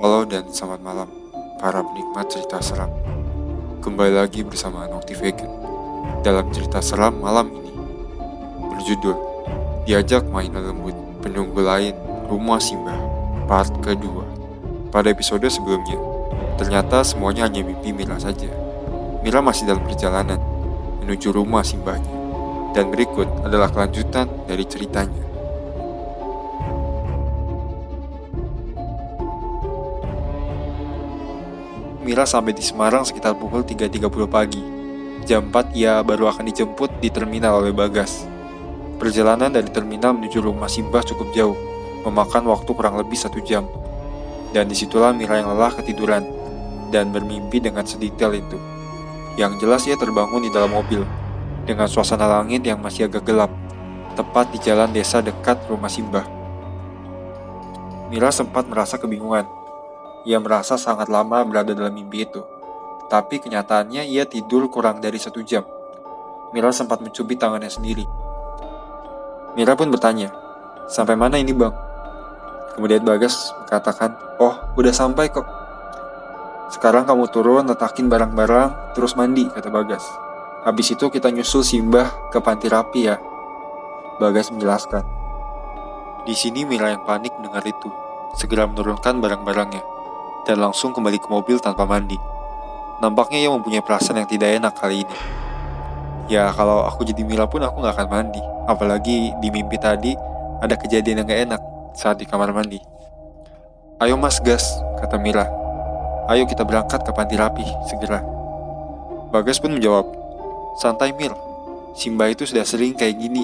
Halo dan selamat malam, para penikmat cerita seram. Kembali lagi bersama Nokti Vegan dalam cerita seram malam ini berjudul Diajak Mainan Lembut Penunggu Lain Rumah Simbah part kedua. Pada episode sebelumnya, ternyata semuanya hanya mimpi Mira saja. Mira masih dalam perjalanan menuju rumah simbahnya, dan berikut adalah kelanjutan dari ceritanya. Mira sampai di Semarang sekitar pukul 3.30 pagi. Jam 4 ia baru akan dijemput di terminal oleh Bagas. Perjalanan dari terminal menuju rumah Simbah cukup jauh, memakan waktu kurang lebih 1 jam. Dan disitulah Mira yang lelah ketiduran, dan bermimpi dengan sedetail itu. Yang jelas ia terbangun di dalam mobil, dengan suasana langit yang masih agak gelap, tepat di jalan desa dekat rumah Simbah. Mira sempat merasa kebingungan. Ia merasa sangat lama berada dalam mimpi itu. Tapi kenyataannya ia tidur kurang dari 1 jam. Mira sempat mencubit tangannya sendiri. Mira pun bertanya, "Sampai mana ini bang?" Kemudian Bagas mengatakan, "Oh, udah sampai kok. Sekarang kamu turun, letakin barang-barang, terus mandi," kata Bagas. "Habis itu kita nyusul Simbah ke panti rapi ya," Bagas menjelaskan. Di sini Mira yang panik mendengar itu, segera menurunkan barang-barangnya dan langsung kembali ke mobil tanpa mandi. Nampaknya ia mempunyai perasaan yang tidak enak kali ini. Ya, kalau aku jadi Mira pun aku gak akan mandi. Apalagi di mimpi tadi ada kejadian yang gak enak saat di kamar mandi. "Ayo mas, gas," kata Mira. "Ayo kita berangkat ke panti rapi, segera." Bagas pun menjawab, "Santai Mir, Simbah itu sudah sering kayak gini.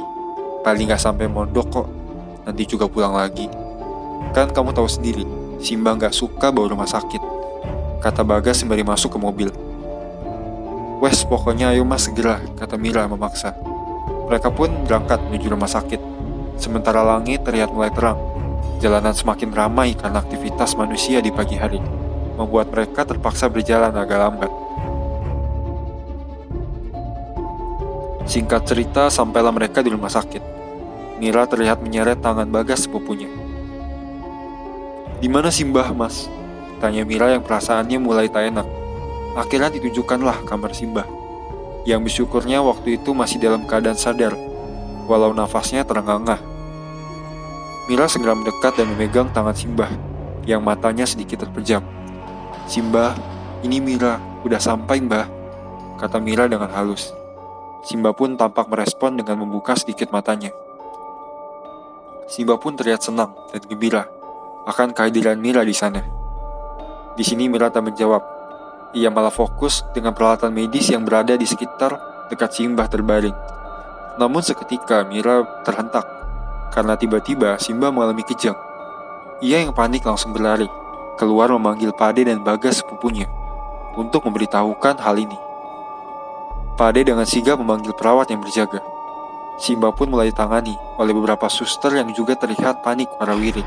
Paling gak sampai mondok kok, nanti juga pulang lagi. Kan kamu tahu sendiri, Simbah gak suka bawa rumah sakit," kata Bagas sembari masuk ke mobil. "Wes, pokoknya ayo mas segera," kata Mira memaksa. Mereka pun berangkat menuju rumah sakit. Sementara langit terlihat mulai terang. Jalanan semakin ramai karena aktivitas manusia di pagi hari, membuat mereka terpaksa berjalan agak lambat. Singkat cerita, sampailah mereka di rumah sakit. Mira terlihat menyeret tangan Bagas sepupunya. "Di mana Simbah, Mas?" tanya Mira yang perasaannya mulai tak enak. Akhirnya ditunjukkanlah kamar Simbah, yang bersyukurnya waktu itu masih dalam keadaan sadar, walau nafasnya terengah-engah. Mira segera mendekat dan memegang tangan Simbah, yang matanya sedikit terpejam. "Simbah, ini Mira, udah sampai Mbah," kata Mira dengan halus. Simbah pun tampak merespon dengan membuka sedikit matanya. Simbah pun terlihat senang dan gembira akan kehadiran Mira di sana. Di sini Mira tak menjawab. Ia malah fokus dengan peralatan medis yang berada di sekitar dekat Simbah terbaring. Namun seketika Mira terhentak karena tiba-tiba Simbah mengalami kejang. Ia yang panik langsung berlari keluar memanggil Pade dan Bagas sepupunya untuk memberitahukan hal ini. Pade dengan sigap memanggil perawat yang berjaga. Simbah pun mulai ditangani oleh beberapa suster yang juga terlihat panik warawiri.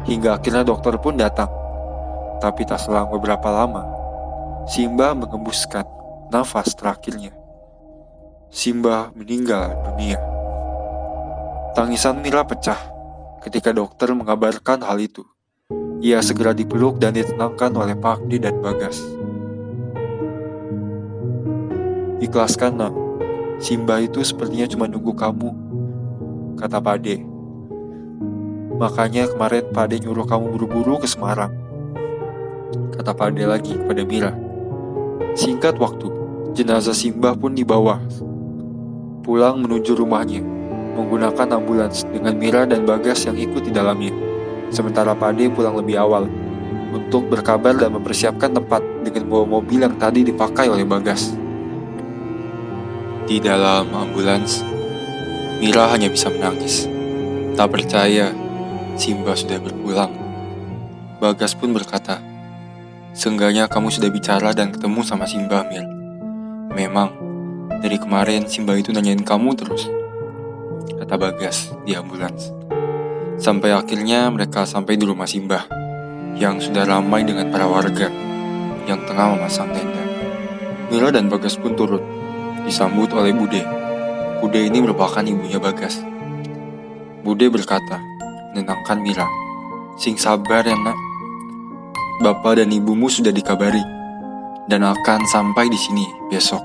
Hingga akhirnya dokter pun datang. Tapi tak selang beberapa lama, Simbah mengembuskan nafas terakhirnya. Simbah meninggal dunia. Tangisan Mira pecah ketika dokter mengabarkan hal itu. Ia segera dipeluk dan ditenangkan oleh Pakdi dan Bagas. "Ikhlaskan nak, Simbah itu sepertinya cuma nunggu kamu," kata Pade. "Makanya kemarin Pade nyuruh kamu buru-buru ke Semarang," kata Pade lagi kepada Mira. Singkat waktu, jenazah Simbah pun dibawa pulang menuju rumahnya menggunakan ambulans dengan Mira dan Bagas yang ikut di dalamnya. Sementara Pade pulang lebih awal untuk berkabar dan mempersiapkan tempat dengan bawa mobil yang tadi dipakai oleh Bagas. Di dalam ambulans, Mira hanya bisa menangis. Tak percaya Simbah sudah berpulang. Bagas pun berkata, "Seenggaknya kamu sudah bicara dan ketemu sama Simbah, Mir. Memang, dari kemarin Simbah itu nanyain kamu terus," kata Bagas di ambulans. Sampai akhirnya mereka sampai di rumah Simbah, yang sudah ramai dengan para warga yang tengah memasang tenda. Mira dan Bagas pun turun, disambut oleh Bude. Bude ini merupakan ibunya Bagas. Bude berkata, menenangkan Mira, "Sing sabar ya nak. Bapak dan ibumu sudah dikabari dan akan sampai di sini besok.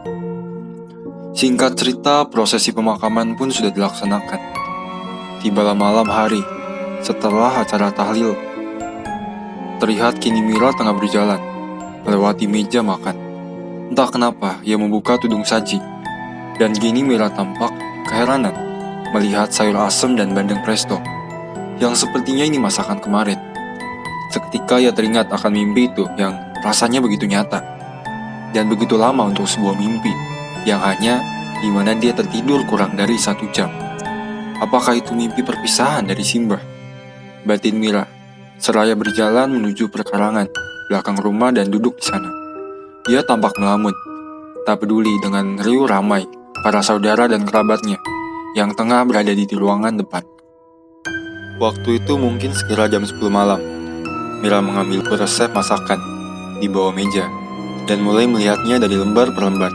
Singkat cerita, prosesi pemakaman pun sudah dilaksanakan. Tibalah malam hari, setelah acara tahlil. Terlihat kini Mira tengah berjalan, melewati meja makan. Entah kenapa, ia membuka tudung saji. Dan kini Mira tampak keheranan melihat sayur asem dan bandeng presto, yang sepertinya ini masakan kemarin. Seketika ia teringat akan mimpi itu yang rasanya begitu nyata dan begitu lama untuk sebuah mimpi yang hanya di mana dia tertidur kurang dari 1 jam. Apakah itu mimpi perpisahan dari Simbah? Batin Mira seraya berjalan menuju perkarangan belakang rumah dan duduk di sana. Ia tampak melamun, tak peduli dengan riuh ramai para saudara dan kerabatnya yang tengah berada di ruangan depan. Waktu itu mungkin sekira jam 10 malam. Mira mengambil resep masakan di bawah meja dan mulai melihatnya dari lembar per lembar.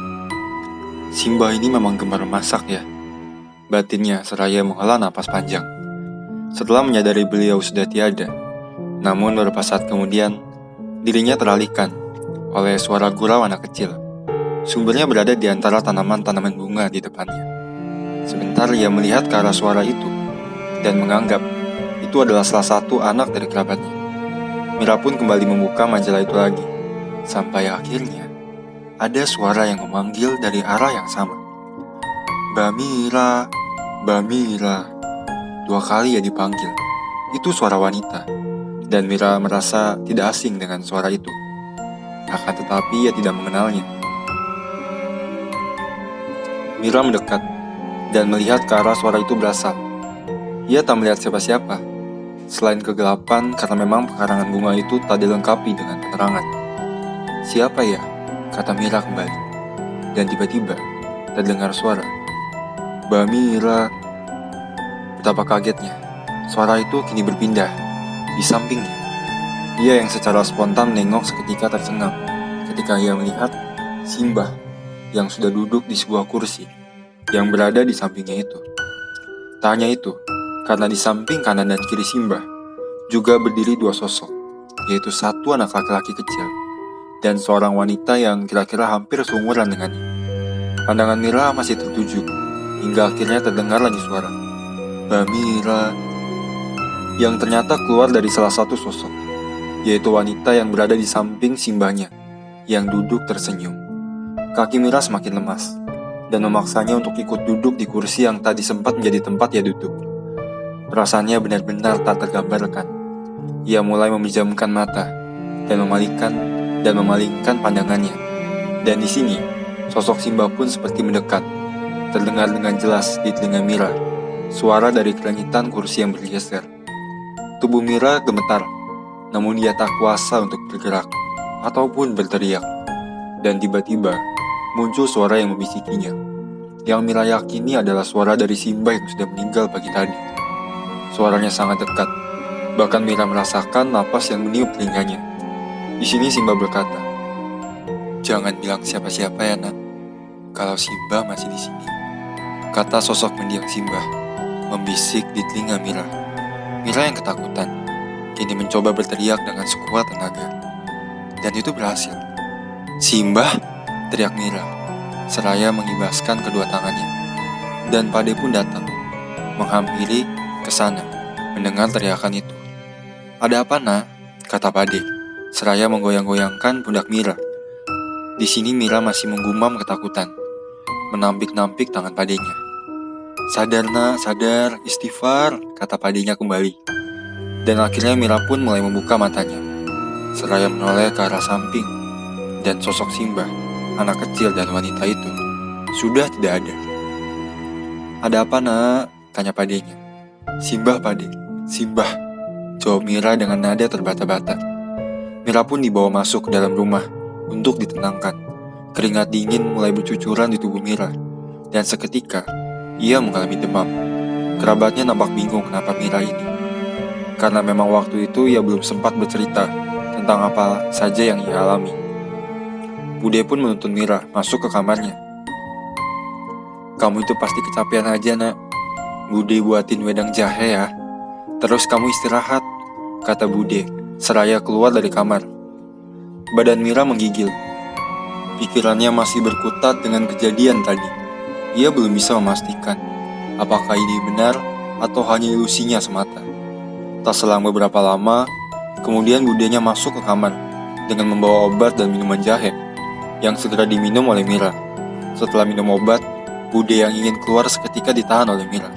Simbah ini memang gemar masak ya, batinnya seraya menghela napas panjang. Setelah menyadari beliau sudah tiada, namun beberapa saat kemudian, dirinya teralihkan oleh suara gurau anak kecil. Sumbernya berada di antara tanaman-tanaman bunga di depannya. Sebentar ia melihat ke arah suara itu dan menganggap itu adalah salah satu anak dari kerabatnya. Mira pun kembali membuka majalah itu lagi, sampai akhirnya ada suara yang memanggil dari arah yang sama. "Mbak Mira, Mbak Mira." 2 kali ia dipanggil. Itu suara wanita, dan Mira merasa tidak asing dengan suara itu. Akan tetapi ia tidak mengenalnya. Mira mendekat dan melihat ke arah suara itu berasal. Ia tak melihat siapa-siapa selain kegelapan karena memang pekarangan bunga itu tak dilengkapi dengan penerangan. "Siapa ya?" kata Mira kembali. Dan tiba-tiba terdengar suara, "Mbak Mira." Betapa kagetnya, suara itu kini berpindah di sampingnya. Ia yang secara spontan menengok seketika tercengang ketika ia melihat Simbah yang sudah duduk di sebuah kursi yang berada di sampingnya itu. Tak hanya itu, karena di samping kanan dan kiri Simbah juga berdiri 2 sosok, yaitu satu anak laki-laki kecil dan seorang wanita yang kira-kira hampir seumuran dengannya. Pandangan Mira masih tertuju hingga akhirnya terdengar lagi suara, "Mbak Mira," yang ternyata keluar dari salah satu sosok, yaitu wanita yang berada di samping Simbahnya yang duduk tersenyum. Kaki Mira semakin lemas dan memaksanya untuk ikut duduk di kursi yang tadi sempat menjadi tempat ia duduk. Perasaannya benar-benar tak tergambarkan. Ia mulai memejamkan mata dan memalingkan pandangannya. Dan di sini, sosok Simbah pun seperti mendekat. Terdengar dengan jelas di telinga Mira suara dari kelangitan kursi yang bergeser. Tubuh Mira gemetar, namun ia tak kuasa untuk bergerak ataupun berteriak. Dan tiba-tiba muncul suara yang membisikinya, yang Mira yakini adalah suara dari Simbah yang sudah meninggal pagi tadi. Suaranya sangat dekat, bahkan Mira merasakan napas yang meniup telinganya. Di sini Simbah berkata, "Jangan bilang siapa-siapa ya nak, kalau Simbah masih di sini," kata sosok mendiang Simbah, membisik di telinga Mira. Mira yang ketakutan, kini mencoba berteriak dengan sekuat tenaga. Dan itu berhasil. "Simbah!" teriak Mira, seraya mengibaskan kedua tangannya. Dan Pade pun datang, menghampiri ke sana, mendengar teriakan itu. "Ada apa nak?" kata Pade, seraya menggoyang-goyangkan pundak Mira. Di sini Mira masih menggumam ketakutan, menampik-nampik tangan Padenya. "Sadar nak, sadar, istighfar," kata Padenya kembali. Dan akhirnya Mira pun mulai membuka matanya, seraya menoleh ke arah samping, dan sosok Simbah, anak kecil dan wanita itu, sudah tidak ada. "Ada apa nak?" tanya Padenya. "Simbah Pade, Simbah," jawab Mira dengan nada terbata-bata. Mira pun dibawa masuk ke dalam rumah untuk ditenangkan. Keringat dingin mulai bercucuran di tubuh Mira, dan seketika ia mengalami demam. Kerabatnya nampak bingung kenapa Mira ini, karena memang waktu itu ia belum sempat bercerita tentang apa saja yang ia alami. Bude pun menuntun Mira masuk ke kamarnya. "Kamu itu pasti kecapean aja nak. Bude buatin wedang jahe ya. Terus kamu istirahat," kata Bude seraya keluar dari kamar Badan Mira menggigil. Pikirannya masih berkutat dengan kejadian tadi. Ia belum bisa memastikan apakah ini benar atau hanya ilusinya semata. Tak selang beberapa lama, kemudian budenya masuk ke kamar dengan membawa obat dan minuman jahe yang segera diminum oleh Mira. Setelah minum obat, Bude yang ingin keluar seketika ditahan oleh Mira.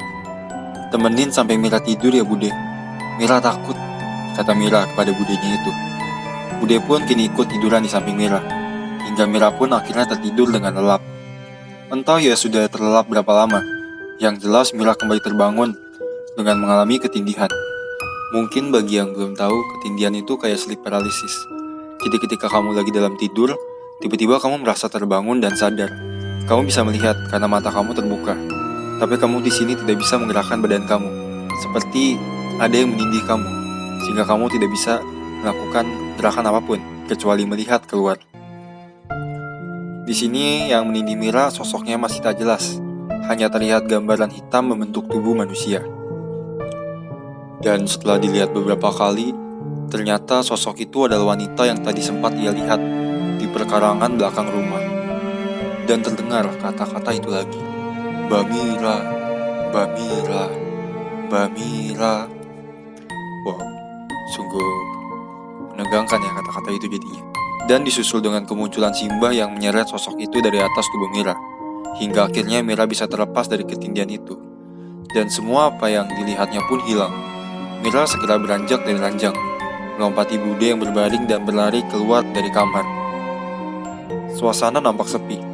"Temenin sampai Mira tidur ya Bude. Mira takut," kata Mira kepada budenya itu. Bude pun kini ikut tiduran di samping Mira, hingga Mira pun akhirnya tertidur dengan lelap. Entah ya sudah terlelap berapa lama, yang jelas Mira kembali terbangun dengan mengalami ketindihan. Mungkin bagi yang belum tahu, ketindihan itu kayak sleep paralysis. Jadi ketika kamu lagi dalam tidur, tiba-tiba kamu merasa terbangun dan sadar. Kamu bisa melihat karena mata kamu terbuka, tapi kamu di sini tidak bisa menggerakkan badan kamu, seperti ada yang menindih kamu, sehingga kamu tidak bisa melakukan gerakan apapun kecuali melihat keluar. Di sini yang menindih Mira sosoknya masih tak jelas, hanya terlihat gambaran hitam membentuk tubuh manusia. Dan setelah dilihat beberapa kali, ternyata sosok itu adalah wanita yang tadi sempat ia lihat di perkarangan belakang rumah. Dan terdengar kata-kata itu lagi. "Mbak Mira, Mbak Mira, Mbak Mira." Wow, sungguh menegangkan ya kata-kata itu jadinya. Dan disusul dengan kemunculan Simbah yang menyeret sosok itu dari atas tubuh Mira, hingga akhirnya Mira bisa terlepas dari ketindihan itu. Dan semua apa yang dilihatnya pun hilang. Mira segera beranjak dari ranjang, melompati Bude yang berbaring dan berlari keluar dari kamar. Suasana nampak sepi.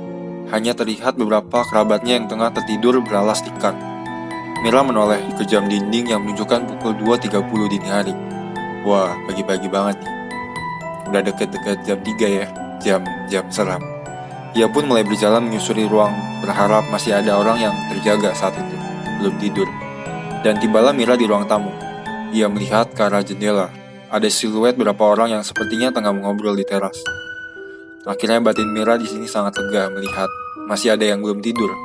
Hanya terlihat beberapa kerabatnya yang tengah tertidur beralas tikar. Mira menoleh ke jam dinding yang menunjukkan pukul 2.30 dini hari. Wah, pagi-pagi banget nih. Udah deket-deket jam 3 ya, jam seram. Ia pun mulai berjalan menyusuri ruang, berharap masih ada orang yang terjaga saat itu, belum tidur. Dan tibalah Mira di ruang tamu. Ia melihat ke arah jendela. Ada siluet beberapa orang yang sepertinya tengah mengobrol di teras. Akhirnya batin Mira di sini sangat lega melihat masih ada yang belum tidur.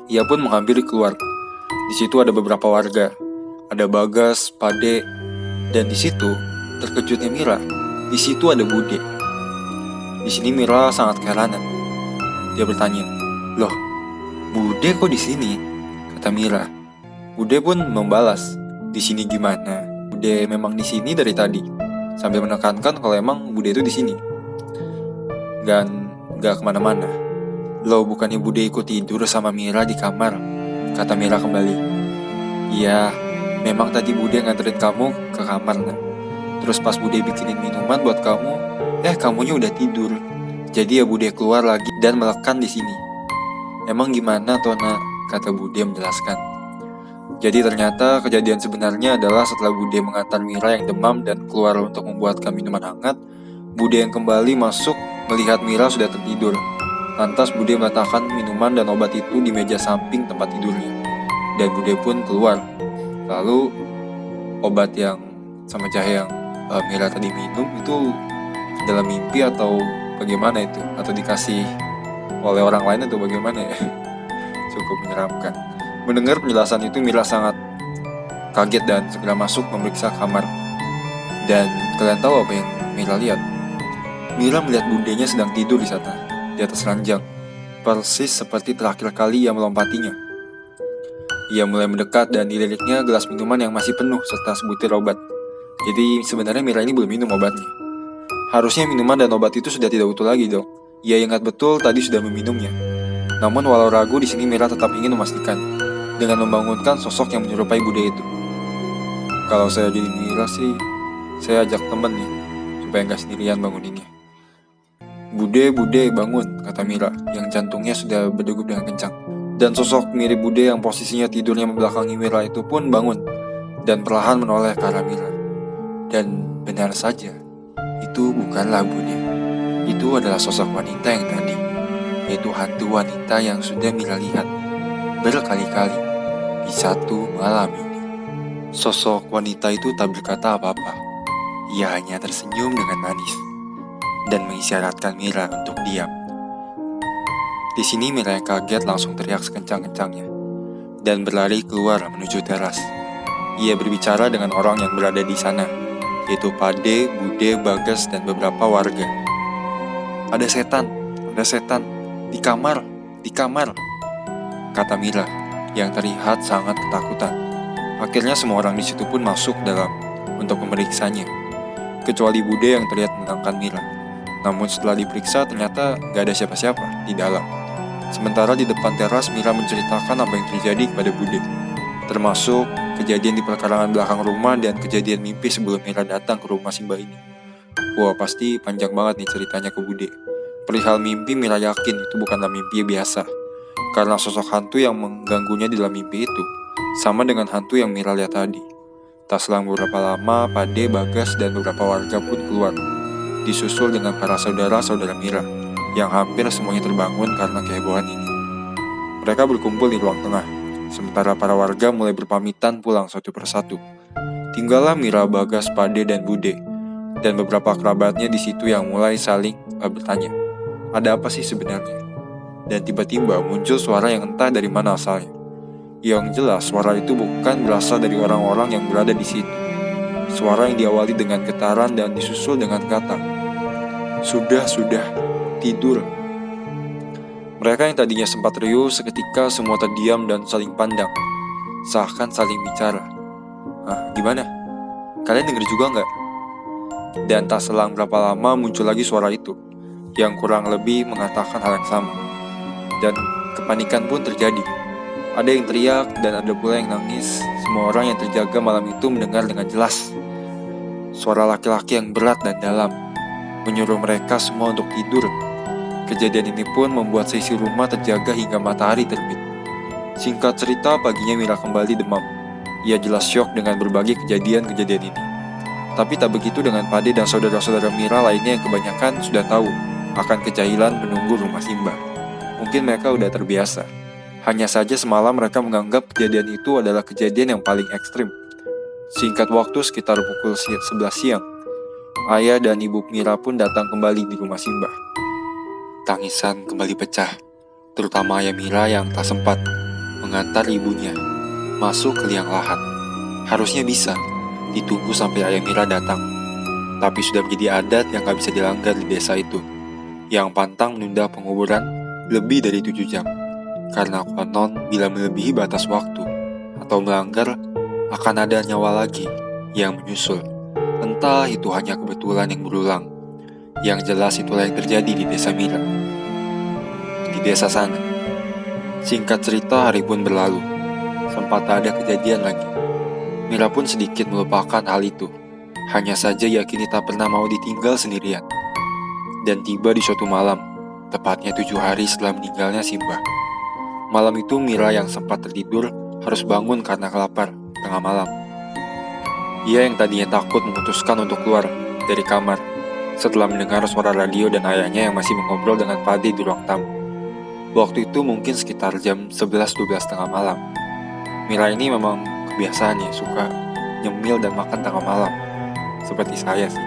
Ia pun menghampiri keluar. Di situ ada beberapa warga. Ada Bagas, Pade, dan di situ terkejutnya Mira. Di situ ada Bude. Di sini Mira sangat keheranan. Dia bertanya, "Loh, Bude kok di sini?" kata Mira. Bude pun membalas, "Di sini gimana? Bude memang di sini dari tadi." Sambil menekankan kalau emang Bude itu di sini. Dan gak kemana-mana. "Loh, bukannya Bude ikut tidur sama Mira di kamar?" kata Mira kembali. "Iya, memang tadi Bude nganterin kamu ke kamar, nak. Terus pas Bude bikinin minuman buat kamu, kamunya udah tidur. Jadi ya Bude keluar lagi dan melekan di sini." "Emang gimana toh, nak?" kata Bude menjelaskan. Jadi ternyata kejadian sebenarnya adalah setelah Bude mengantar Mira yang demam dan keluar untuk membuatkan minuman hangat, Bude yang kembali masuk melihat Mira sudah tertidur. Lantas Bude meletakkan minuman dan obat itu di meja samping tempat tidurnya. Dan Bude pun keluar. Lalu obat yang sama jahe yang Mira tadi minum itu dalam mimpi atau bagaimana itu? Atau dikasih oleh orang lain atau bagaimana ya? Cukup menyeramkan. Mendengar penjelasan itu Mira sangat kaget dan segera masuk memeriksa kamar. Dan kalian tahu apa yang Mira lihat? Mira melihat Budenya sedang tidur di sana, di atas ranjang, persis seperti terakhir kali ia melompatinya. Ia mulai mendekat dan diliriknya gelas minuman yang masih penuh serta sebutir obat. Jadi sebenarnya Mira ini belum minum obatnya. Harusnya minuman dan obat itu sudah tidak utuh lagi dong. Ia ingat betul tadi sudah meminumnya. Namun walau ragu, di sini Mira tetap ingin memastikan dengan membangunkan sosok yang menyerupai Bude itu. Kalau saya jadi Mira sih, saya ajak temen nih, supaya nggak sendirian banguninnya. "Bude, bangun," kata Mira, yang jantungnya sudah berdegup dengan kencang. Dan sosok mirip Bude yang posisinya tidurnya membelakangi Mira itu pun bangun, dan perlahan menoleh ke arah Mira. Dan benar saja, itu bukanlah Bude. Itu adalah sosok wanita yang tadi, yaitu hantu wanita yang sudah Mira lihat berkali-kali di satu malam ini. Sosok wanita itu tak berkata apa-apa. Ia hanya tersenyum dengan manis dan mengisyaratkan Mira untuk diam. Di sini Mira yang kaget langsung teriak sekencang-kencangnya dan berlari keluar menuju teras. Ia berbicara dengan orang yang berada di sana, yaitu Pade, Bude, Bagas, dan beberapa warga. Ada setan, di kamar, kata Mira yang terlihat sangat ketakutan. Akhirnya semua orang di situ pun masuk dalam untuk memeriksanya, kecuali Bude yang terlihat menenangkan Mira. Namun setelah diperiksa ternyata gak ada siapa-siapa di dalam. Sementara di depan teras Mira menceritakan apa yang terjadi kepada Bude, termasuk kejadian di perkarangan belakang rumah dan kejadian mimpi sebelum Mira datang ke rumah Simba ini. Wah, pasti panjang banget nih ceritanya ke Bude. Perihal mimpi, Mira yakin itu bukanlah mimpi biasa, karena sosok hantu yang mengganggunya di dalam mimpi itu sama dengan hantu yang Mira lihat tadi. Tak selang beberapa lama, Pade, Bagas, dan beberapa warga pun keluar, disusul dengan para saudara-saudara Mira, yang hampir semuanya terbangun karena kehebohan ini. Mereka berkumpul di ruang tengah, sementara para warga mulai berpamitan pulang satu persatu. Tinggallah Mira, Bagas, Pade, dan Bude, dan beberapa kerabatnya di situ yang mulai saling bertanya, ada apa sih sebenarnya? Dan tiba-tiba muncul suara yang entah dari mana asalnya. Yang jelas suara itu bukan berasal dari orang-orang yang berada di situ. Suara yang diawali dengan getaran dan disusul dengan kata, Sudah, tidur. Mereka yang tadinya sempat riuh seketika semua terdiam dan saling pandang, seakan saling bicara. Gimana? Kalian denger juga nggak? Dan tak selang berapa lama muncul lagi suara itu, yang kurang lebih mengatakan hal yang sama. Dan kepanikan pun terjadi. Ada yang teriak dan ada pula yang nangis. Semua orang yang terjaga malam itu mendengar dengan jelas suara laki-laki yang berat dan dalam, menyuruh mereka semua untuk tidur. Kejadian ini pun membuat seisi rumah terjaga hingga matahari terbit. Singkat cerita, paginya Mira kembali demam. Ia jelas syok dengan berbagai kejadian-kejadian ini. Tapi tak begitu dengan Pade dan saudara-saudara Mira lainnya yang kebanyakan sudah tahu akan kejahilan penunggu rumah Simba. Mungkin mereka udah terbiasa. Hanya saja semalam mereka menganggap kejadian itu adalah kejadian yang paling ekstrim. Singkat waktu sekitar pukul 11 siang, ayah dan ibu Mira pun datang kembali di rumah Simba. Tangisan kembali pecah, terutama ayah Mira yang tak sempat mengantar ibunya masuk ke liang lahat. Harusnya bisa ditunggu sampai ayah Mira datang, tapi sudah menjadi adat yang gak bisa dilanggar di desa itu, yang pantang menunda penguburan lebih dari 7 jam. Karena konon bila melebihi batas waktu atau melanggar akan ada nyawa lagi yang menyusul. Entah itu hanya kebetulan yang berulang. Yang jelas itulah yang terjadi di desa Mira, di desa sana. Singkat cerita, hari pun berlalu. Sempat ada kejadian lagi. Mira pun sedikit melupakan hal itu. Hanya saja yakini tak pernah mau ditinggal sendirian. Dan tiba di suatu malam, tepatnya 7 hari setelah meninggalnya Simba. Malam itu Mira yang sempat tertidur harus bangun karena kelapar tengah malam. Ia yang tadinya takut memutuskan untuk keluar dari kamar setelah mendengar suara radio dan ayahnya yang masih mengobrol dengan Pade di ruang tamu. Waktu itu mungkin sekitar jam 11-12 tengah malam. Mira ini memang kebiasaannya suka nyemil dan makan tengah malam, seperti saya sih.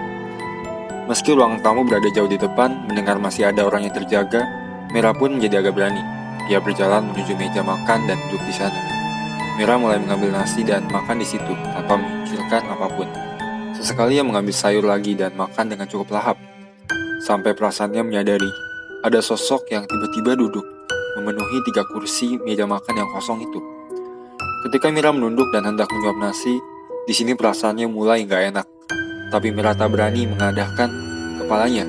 Meski ruang tamu berada jauh di depan, mendengar masih ada orang yang terjaga, Mira pun menjadi agak berani. Ia berjalan menuju meja makan dan duduk di sana. Mira mulai mengambil nasi dan makan di situ tanpa memikirkan apapun. Sesekali ia mengambil sayur lagi dan makan dengan cukup lahap. Sampai perasaannya menyadari ada sosok yang tiba-tiba duduk memenuhi 3 kursi meja makan yang kosong itu. Ketika Mira menunduk dan hendak menyuap nasi, di sini perasaannya mulai gak enak. Tapi Mira tak berani mengadahkan kepalanya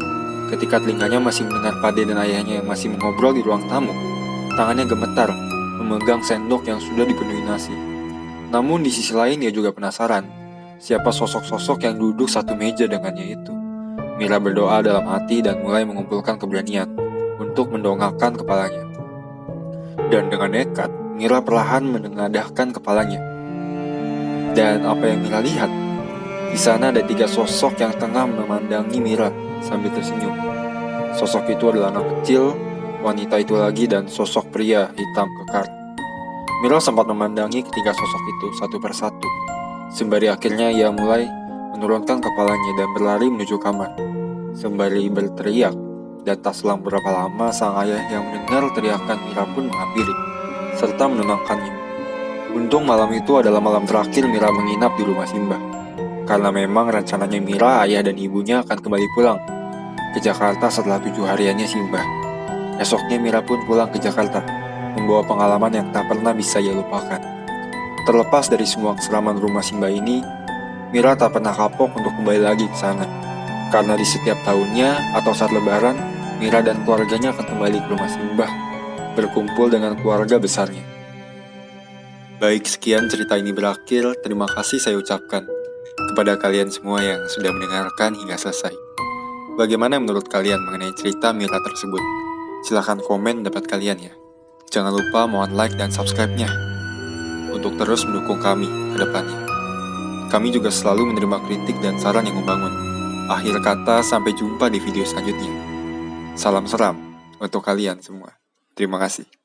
ketika telinganya masih mendengar Pade dan ayahnya yang masih mengobrol di ruang tamu. Tangannya gemetar memegang sendok yang sudah dipenuhi nasi. Namun di sisi lain ia juga penasaran siapa sosok-sosok yang duduk satu meja dengannya itu. Mira berdoa dalam hati dan mulai mengumpulkan keberanian untuk mendongakkan kepalanya. Dan dengan nekat, Mira perlahan menengadahkan kepalanya. Dan apa yang Mira lihat? Di sana ada 3 sosok yang tengah memandangi Mira sambil tersenyum. Sosok itu adalah anak kecil, wanita itu lagi, dan sosok pria hitam kekar. Mira sempat memandangi ketiga sosok itu satu persatu. Sembari akhirnya ia mulai menurunkan kepalanya dan berlari menuju kamar. Sembari berteriak, dan tak selang berapa lama sang ayah yang mendengar teriakan Mira pun menghampiri, serta menenangkannya. Untung malam itu adalah malam terakhir Mira menginap di rumah Simba. karena memang rencananya Mira, ayah dan ibunya akan kembali pulang ke Jakarta setelah 7 hariannya Simbah. Esoknya Mira pun pulang ke Jakarta, membawa pengalaman yang tak pernah bisa ia lupakan. Terlepas dari semua keseraman rumah Simbah ini, Mira tak pernah kapok untuk kembali lagi ke sana. Karena di setiap tahunnya atau saat lebaran, Mira dan keluarganya akan kembali ke rumah Simbah, berkumpul dengan keluarga besarnya. Baik, sekian cerita ini berakhir. Terima kasih saya ucapkan kepada kalian semua yang sudah mendengarkan hingga selesai. Bagaimana menurut kalian mengenai cerita Mira tersebut? Silahkan komen pendapat kalian ya. Jangan lupa mohon like dan subscribe-nya untuk terus mendukung kami ke depannya. Kami juga selalu menerima kritik dan saran yang membangun. Akhir kata, sampai jumpa di video selanjutnya. Salam seram untuk kalian semua. Terima kasih.